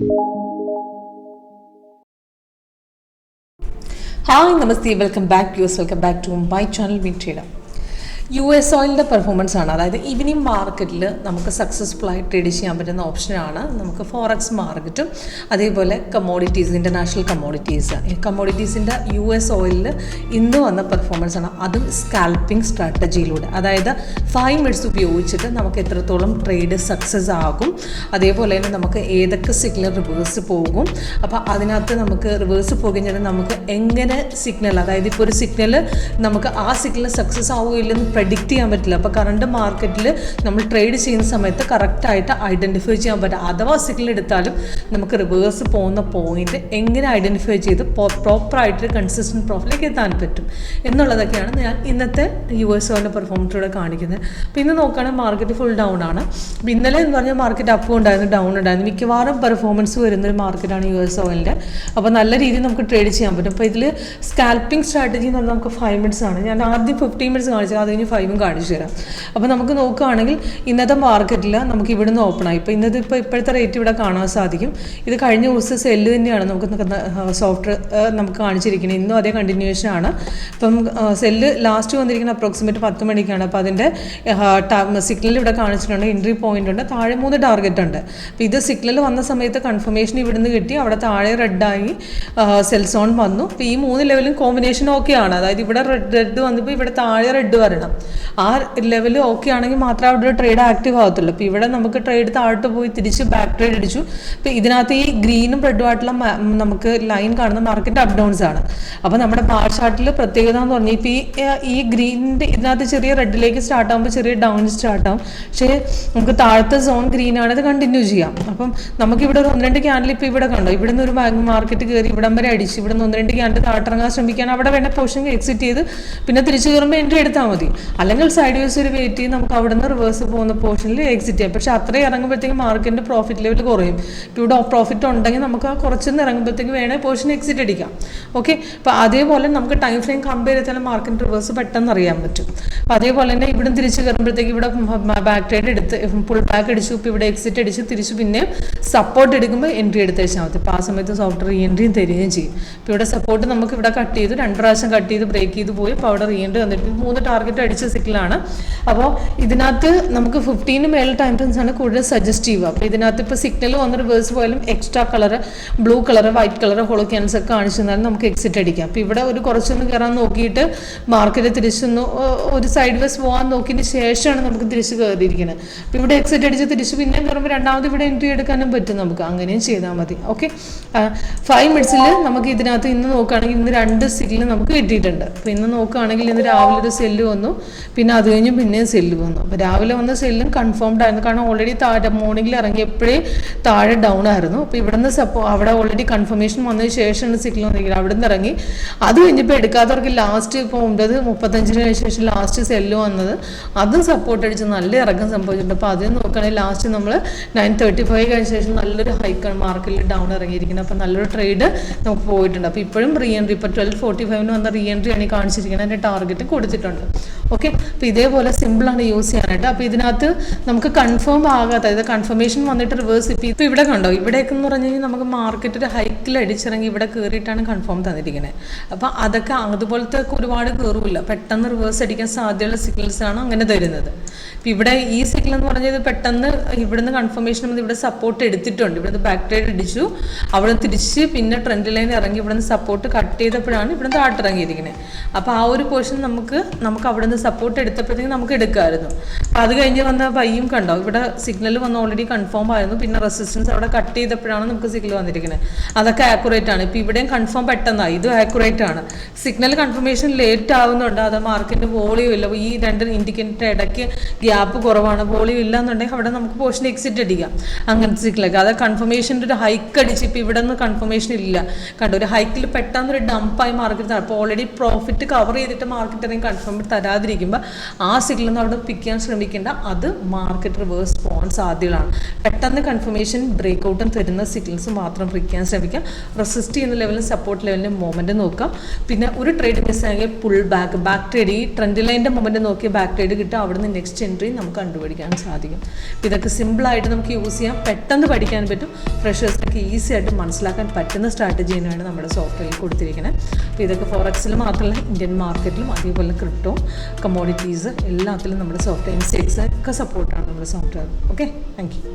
Hi, Namaste, welcome back to my channel Vintrader. US ഓയിലിൻ്റെ performance ആണ്, അതായത് evening മാർക്കറ്റിൽ നമുക്ക് സക്സസ്ഫുൾ ആയിട്ട് ട്രേഡ് ചെയ്യാൻ പറ്റുന്ന ഓപ്ഷനാണ് നമുക്ക് ഫോറക്സ് മാർക്കറ്റും അതേപോലെ കമ്മോഡിറ്റീസ്, ഇൻ്റർനാഷണൽ കമ്മോഡിറ്റീസിൻ്റെ US ഓയിലിൽ ഇന്ന് വന്ന പെർഫോമൻസ് ആണ്. അതും സ്കാൽപ്പിംഗ് സ്ട്രാറ്റജിയിലൂടെ, അതായത് 5 മിനിറ്റ്സ് ഉപയോഗിച്ചിട്ട് നമുക്ക് എത്രത്തോളം ട്രേഡ് സക്സസ് ആകും, അതേപോലെ തന്നെ നമുക്ക് ഏതൊക്കെ സിഗ്നൽ റിവേഴ്സ് പോകും. അപ്പോൾ അതിനകത്ത് നമുക്ക് റിവേഴ്സ് പോകുകഴിഞ്ഞാൽ നമുക്ക് എങ്ങനെ സിഗ്നൽ, അതായത് ഇപ്പോൾ ഒരു സിഗ്നൽ നമുക്ക് ആ സിഗ്നൽ സക്സസ് ആവുകയില്ലെന്ന് പ്രെഡിക്റ്റ് ചെയ്യാൻ പറ്റില്ല. അപ്പോൾ കറണ്ട് മാർക്കറ്റിൽ നമ്മൾ ട്രേഡ് ചെയ്യുന്ന സമയത്ത് കറക്റ്റായിട്ട് ഐഡൻറ്റിഫൈ ചെയ്യാൻ പറ്റും. അഥവാ സിഗ്നൽ എടുത്താലും നമുക്ക് റിവേഴ്സ് പോകുന്ന പോയിന്റ് എങ്ങനെ ഐഡൻറ്റിഫൈ ചെയ്ത് പ്രോപ്പറായിട്ട് കൺസിസ്റ്റൻറ്റ് പ്രോഫിറ്റിലേക്ക് എത്താൻ പറ്റും എന്നുള്ളതൊക്കെയാണ് ഞാൻ ഇന്നത്തെ US ഓയിലിൻ്റെ പെർഫോമൻസിലൂടെ കാണിക്കുന്നത്. അപ്പോൾ ഇന്ന് നോക്കുകയാണെങ്കിൽ മാർക്കറ്റ് ഫുൾ ഡൗൺ ആണ്. അപ്പോൾ ഇന്നലെ എന്ന് പറഞ്ഞാൽ മാർക്കറ്റ് അപ്പും ഉണ്ടായിരുന്നു, ഡൗൺ ഉണ്ടായിരുന്നു. മിക്കവാറും പെർഫോമൻസ് വരുന്നൊരു മാർക്കറ്റാണ് US ഓയിലിൻ്റെ. അപ്പോൾ നല്ല രീതിയിൽ നമുക്ക് ട്രേഡ് ചെയ്യാൻ പറ്റും. അപ്പോൾ ഇതിൽ സ്കാൽപ്പിംഗ് സ്ട്രാറ്റജി എന്ന് പറഞ്ഞാൽ നമുക്ക് 5 മിനിറ്റ്സ് ആണ്. ഞാൻ ആദ്യം 15 മിനിറ്റ്സ് കാണിച്ചത്, അത് കഴിഞ്ഞ് 5 കാണിച്ചു തരാം. അപ്പോൾ നമുക്ക് നോക്കുകയാണെങ്കിൽ ഇന്നത്തെ മാർക്കറ്റിൽ നമുക്ക് ഇവിടുന്ന് ഓപ്പൺ ആയി. ഇപ്പോൾ ഇപ്പോഴത്തെ റേറ്റ് ഇവിടെ കാണാൻ സാധിക്കും. ഇത് കഴിഞ്ഞ ദിവസം സെല്ല് തന്നെയാണ് നമുക്ക് സോഫ്റ്റ് നമുക്ക് കാണിച്ചിരിക്കുന്നത്. ഇന്നും അതേ കണ്ടിന്യൂഷൻ ആണ്. ഇപ്പം സെല്ല് ലാസ്റ്റ് വന്നിരിക്കുന്ന അപ്രോക്സിമേറ്റ് 10 മണിക്കാണ്. അപ്പോൾ അതിൻ്റെ സിഗ്നൽ ഇവിടെ കാണിച്ചിട്ടുണ്ട്, എൻട്രി പോയിന്റ് ഉണ്ട്, താഴെ 3 ടാർഗറ്റ് ഉണ്ട്. അപ്പോൾ ഇത് സിഗ്നൽ വന്ന സമയത്ത് കൺഫർമേഷൻ ഇവിടുന്ന് കിട്ടി, അവിടെ താഴെ റെഡായി സെൽ സോൺ വന്നു. അപ്പോൾ ഈ 3 ലെവലും കോമ്പിനേഷൻ ഓക്കെയാണ്. അതായത് ഇവിടെ റെഡ് വന്നപ്പോൾ ഇവിടെ താഴെ റെഡ് വരണം. ആ ലെവൽ ഓക്കെ ആണെങ്കിൽ മാത്രമേ അവിടെ ട്രേഡ് ആക്റ്റീവ് ആകത്തുള്ളൂ. അപ്പോൾ ഇവിടെ നമുക്ക് ട്രേഡ് താഴോട്ട് പോയി തിരിച്ച് ബാക്ക് ട്രേഡ് അടിച്ചു. അപ്പോൾ ഇതിനകത്ത് ഈ ഗ്രീനും റെഡും ആയിട്ടുള്ള നമുക്ക് ലൈൻ കാണുന്ന മാർക്കറ്റ് അപ്പ് ഡൗൺസ് ആണ്. അപ്പോൾ നമ്മുടെ ബാർ ചാർട്ടിൽ പ്രത്യേകത എന്ന് പറഞ്ഞാൽ ഇപ്പോൾ ഈ ഗ്രീനിൻ്റെ ഇതിനകത്ത് ചെറിയ റെഡിലേക്ക് സ്റ്റാർട്ട് ആകുമ്പോൾ ചെറിയ ഡൗൺ സ്റ്റാർട്ട് ആകും. പക്ഷേ നമുക്ക് താഴത്തെ സോൺ ഗ്രീൻ ആണ്, അത് കണ്ടിന്യൂ ചെയ്യാം. അപ്പം നമുക്കിവിടെ ഒരു 1-2 ക്യാൻഡിൽ ഇപ്പോൾ ഇവിടെ കണ്ടോ, ഇവിടെ നിന്ന് ഒരു മാർക്കറ്റ് കയറി ഇവിടം വരെ അടിച്ച് ഇവിടെ നിന്ന് 1-2 ക്യാൻഡിൽ താഴ്ത്തിറങ്ങാൻ ശ്രമിക്കുകയാണ്. അവിടെ വേണ്ട പോർഷൻ എക്സിറ്റ് ചെയ്ത് പിന്നെ തിരിച്ചു കയറുമ്പോൾ എൻട്രി എടുത്താൽ മതി. അല്ലെങ്കിൽ സൈഡ് വേസ് ഒരു വെയിറ്റ് ചെയ്ത് നമുക്ക് അവിടെ നിന്ന് റിവേഴ്സ് പോകുന്ന പോർഷനിൽ എക്സിറ്റ് ചെയ്യാം. പക്ഷേ അത്രയും ഇറങ്ങുമ്പോഴത്തേക്കും മാർക്കറ്റിൻ്റെ പ്രോഫിറ്റ് ലെവൽ കുറയും. ഇവിടെ പ്രോഫിറ്റ് ഉണ്ടെങ്കിൽ നമുക്ക് ആ കുറച്ചൊന്ന് ഇറങ്ങുമ്പോഴത്തേക്ക് വേണമെങ്കിൽ പോർഷൻ എക്സിറ്റ് അടിക്കാം. ഓക്കെ, അപ്പോൾ അതേപോലെ നമുക്ക് ടൈം ഫ്രെയിം കമ്പയർ ചെയ്താലും മാർക്കറ്റ് റിവേഴ്സ് പെട്ടെന്ന് അറിയാൻ പറ്റും. അപ്പോൾ അതേപോലെ തന്നെ ഇവിടെ തിരിച്ച് കയറുമ്പോഴത്തേക്ക് ഇവിടെ ബാക്ക് ട്രേഡ് എടുത്ത് പുൾ ബാക്ക് അടിച്ചു, ഇപ്പോൾ ഇവിടെ എക്സിറ്റ് അടിച്ച് തിരിച്ച് പിന്നെ സപ്പോർട്ട് എടുക്കുമ്പോൾ എൻട്രി എടുത്ത് വെച്ചാൽ മതി. അപ്പോൾ ആ സമയത്ത് സോഫ്റ്റ് റീ എൻട്രിയും തരികയും ചെയ്യും. ഇപ്പോൾ ഇവിടെ സപ്പോർട്ട് നമുക്ക് ഇവിടെ കട്ട് ചെയ്തു, 2 പ്രാവശ്യം കട്ട് ചെയ്ത് ബ്രേക്ക് ചെയ്ത് പോയി. അപ്പോൾ അവിടെ റീ എൻട്രി വന്നിട്ട് 3 ടാർഗറ്റ് അടിച്ച സിഗ്നലാണ്. അപ്പോൾ ഇതിനകത്ത് നമുക്ക് 15 മേലെ ടൈം ഫ്രെയിംസ് ആണ് കൂടുതൽ സജസ്റ്റീവ്. അപ്പോൾ ഇതിനകത്ത് ഇപ്പോൾ സിഗ്നൽ വന്ന് റിവേഴ്സ് പോയാലും extra colour, blue colour, white colour, hollow cans ഒക്കെ കാണിച്ചു തന്നാലും നമുക്ക് എക്സിറ്റ് അടിക്കാം. അപ്പോൾ ഇവിടെ ഒരു കുറച്ചൊന്ന് കയറാൻ നോക്കിയിട്ട് മാർക്കറ്റ് തിരിച്ചൊന്ന് ഒരു സൈഡ് വേസ് പോകാൻ നോക്കിയതിന് ശേഷമാണ് നമുക്ക് തിരിച്ച് കയറിയിരിക്കുന്നത്. അപ്പോൾ ഇവിടെ എക്സിറ്റ് അടിച്ച് തിരിച്ച് പിന്നെ കയറുമ്പോൾ രണ്ടാമത് ഇവിടെ എൻട്രി എടുക്കാനും പറ്റും നമുക്ക്. അങ്ങനെയും ചെയ്താൽ മതി. ഓക്കെ, 5 മിനിറ്റ്സിൽ നമുക്ക് ഇതിനകത്ത് ഇന്ന് നോക്കുകയാണെങ്കിൽ ഇന്ന് 2 സിഗ്നൽ നമുക്ക് കിട്ടിയിട്ടുണ്ട്. അപ്പോൾ ഇന്ന് നോക്കുകയാണെങ്കിൽ ഇന്ന് രാവിലെ ഒരു സെല്ല് വന്നു, പിന്നെ അത് കഴിഞ്ഞ് പിന്നെയും സെല്ല് വന്നു. അപ്പോൾ രാവിലെ വന്ന സെല്ലും കൺഫേംഡ് ആയിരുന്നു, കാരണം ഓൾറെഡി മോർണിംഗിൽ ഇറങ്ങിയപ്പോഴേ താഴെ ഡൗൺ ആയിരുന്നു. അപ്പോൾ ഇവിടെ നിന്ന് അവിടെ ഓൾറെഡി കൺഫർമേഷൻ വന്നതിന് ശേഷമാണ് സിഗ്നൽ വന്നിരിക്കുന്നത്. അവിടെ നിന്ന് ഇറങ്ങി അത് കഴിഞ്ഞപ്പോൾ എടുക്കാത്തവർക്ക് ലാസ്റ്റ് ഇപ്പോൾ 9:35 ശേഷം ലാസ്റ്റ് സെല്ല് വന്നത്, അതും സപ്പോർട്ട് അടിച്ച് നല്ല ഇറക്കം സംഭവിച്ചിട്ടുണ്ട്. അപ്പോൾ അതിന് നോക്കുകയാണെങ്കിൽ ലാസ്റ്റ് നമ്മൾ 9:35 കഴിഞ്ഞ ശേഷം നല്ലൊരു ഹൈക്കാണ് മാർക്കറ്റിൽ ഡൗൺ ഇറങ്ങിയിരിക്കുന്നത്. അപ്പോൾ നല്ലൊരു ട്രേഡ് നമുക്ക് പോയിട്ടുണ്ട്. അപ്പോൾ ഇപ്പോഴും റീ എൻട്രി, ഇപ്പോൾ 12:45 വന്ന റീ എൻട്രി ആണ് കാണിച്ചിരിക്കുന്നത്. അതിൻ്റെ ടാർഗറ്റ് കൊടുത്തിട്ടുണ്ട്. ഓക്കെ, അപ്പോൾ ഇതേപോലെ സിമ്പിളാണ് യൂസ് ചെയ്യാനായിട്ട്. അപ്പോൾ ഇതിനകത്ത് നമുക്ക് കൺഫേം ആകാത്ത, അതായത് കൺഫർമേഷൻ വന്നിട്ട് റിവേഴ്സ് ഇപ്പോൾ ഇവിടെ കണ്ടോ, ഇവിടെയൊക്കെ എന്ന് പറഞ്ഞു കഴിഞ്ഞാൽ നമുക്ക് മാർക്കറ്റ് ഒരു ഹൈക്കിൽ അടിച്ചിറങ്ങി ഇവിടെ കയറിയിട്ടാണ് കൺഫേം തന്നിരിക്കുന്നത്. അപ്പോൾ അതൊക്കെ അതുപോലത്തെ ഒരുപാട് കയറില്ല, പെട്ടെന്ന് റിവേഴ്സ് അടിക്കാൻ സാധ്യതയുള്ള സിഗ്നൽസാണ് അങ്ങനെ തരുന്നത്. ഇപ്പോൾ ഇവിടെ ഈ സിഗ്നൽ എന്ന് പറഞ്ഞത് പെട്ടെന്ന് ഇവിടുന്ന് കൺഫർമേഷൻ വന്ന് ഇവിടെ സപ്പോർട്ട് എടുത്തിട്ടുണ്ട്, ഇവിടുന്ന് ബാക്ക് ട്രേഡ് അടിച്ചു, അവിടെ തിരിച്ച് പിന്നെ ട്രെൻഡ് ലൈൻ ഇറങ്ങി ഇവിടുന്ന് സപ്പോർട്ട് കട്ട് ചെയ്തപ്പോഴാണ് ഇവിടുന്ന് താഴ്ത്തിറങ്ങിയിരിക്കുന്നത്. അപ്പോൾ ആ ഒരു പോർഷൻ നമുക്ക് അവിടെ നിന്ന് സപ്പോർട്ട് എടുത്തപ്പോഴത്തേക്കും നമുക്ക് എടുക്കാമായിരുന്നു. അപ്പോൾ അത് കഴിഞ്ഞ് വന്ന ബൈയും കണ്ടോ, ഇവിടെ സിഗ്നൽ വന്ന് ഓൾറെഡി കൺഫേം ആയിരുന്നു, പിന്നെ റെസിസ്റ്റൻസ് അവിടെ കട്ട് ചെയ്തപ്പോഴാണ് നമുക്ക് സിഗ്നൽ വന്നിരിക്കുന്നത്. അതൊക്കെ ആക്യുറേറ്റ് ആണ്. ഇപ്പോൾ ഇവിടെയും കൺഫേം പെട്ടെന്നായി, ഇതും ആക്യുറേറ്റ് ആണ്. സിഗ്നൽ കൺഫർമേഷൻ ലേറ്റ് ആവുന്നുണ്ട്, അത് മാർക്കറ്റിന് വോളിയം ഇല്ല. ഈ 2 ഇൻഡിക്കേറ്റർ ഇടയ്ക്ക് ഗ്യാപ്പ് കുറവാണ്, വോളിയം ഇല്ല എന്നുണ്ടെങ്കിൽ അവിടെ നമുക്ക് പോർഷൻ എക്സിറ്റ് അടിക്കാം. അങ്ങനത്തെ സിഗ്നലൊക്കെ അത് കൺഫർമേഷൻ്റെ ഒരു ഹൈക്ക് അടിച്ച് ഇപ്പോൾ ഇവിടെ നിന്ന് കൺഫർമേഷൻ ഇല്ല കണ്ടോ, ഒരു ഹൈക്കിൽ പെട്ടെന്നൊരു ഡംപ്പായി മാർക്കറ്റ്. അപ്പോൾ ഓൾറെഡി പ്രോഫിറ്റ് കവർ ചെയ്തിട്ട് മാർക്കറ്റ് അല്ലെങ്കിൽ കൺഫേം തരാതിരിക്കുമ്പോൾ ആ സിഗ്നൽ അവിടെ പിക്ക് ചെയ്യാൻ ശ്രമിക്കേണ്ട, അത് മാർക്കറ്റ് റിവേഴ്സ് പോകാൻ സാധ്യതകളാണ്. പെട്ടെന്ന് കൺഫർമേഷൻ ബ്രേക്ക് ഔട്ടും തരുന്ന സിഗ്നൽസ് മാത്രം പിടിക്കാൻ ശ്രമിക്കുക. റെസിസ്റ്റ് ചെയ്യുന്ന ലെവലിൽ സപ്പോർട്ട് ലെവലിൻ്റെ മൊമെൻറ്റ് നോക്കുക. പിന്നെ ഒരു ട്രേഡ് മിസ്സായെങ്കിൽ പുൾ ബാക്ക് ട്രേഡ്, ഈ ട്രെൻഡ് ലൈൻ്റെ മൊമെൻറ്റ് നോക്കി ബാക്ക് ട്രേഡ് കിട്ടുക, അവിടുന്ന് നെക്സ്റ്റ് എൻട്രി നമുക്ക് കണ്ടുപിടിക്കാൻ സാധിക്കും. ഇതൊക്കെ സിമ്പിളായിട്ട് നമുക്ക് യൂസ് ചെയ്യാം, പെട്ടെന്ന് പഠിക്കാൻ പറ്റും. ഫ്രഷേഴ്സിനൊക്കെ ഈസി ആയിട്ട് മനസ്സിലാക്കാൻ പറ്റുന്ന സ്ട്രാറ്റജി തന്നെയാണ് നമ്മുടെ സോഫ്റ്റ്വെയറിൽ കൊടുത്തിരിക്കുന്നത്. അപ്പോൾ ഇതൊക്കെ ഫോറക്സിൽ മാത്രമല്ല, ഇന്ത്യൻ മാർക്കറ്റിലും അതേപോലെ ക്രിപ്റ്റോ, കമ്മോഡിറ്റീസ് എല്ലാത്തിലും നമ്മുടെ സോഫ്റ്റ്വെയർ ഇൻസൈറ്റ്സ് ഒക്കെ സപ്പോർട്ടാണ് നമ്മുടെ സോഫ്റ്റ്വെയർ. Okay, thank you.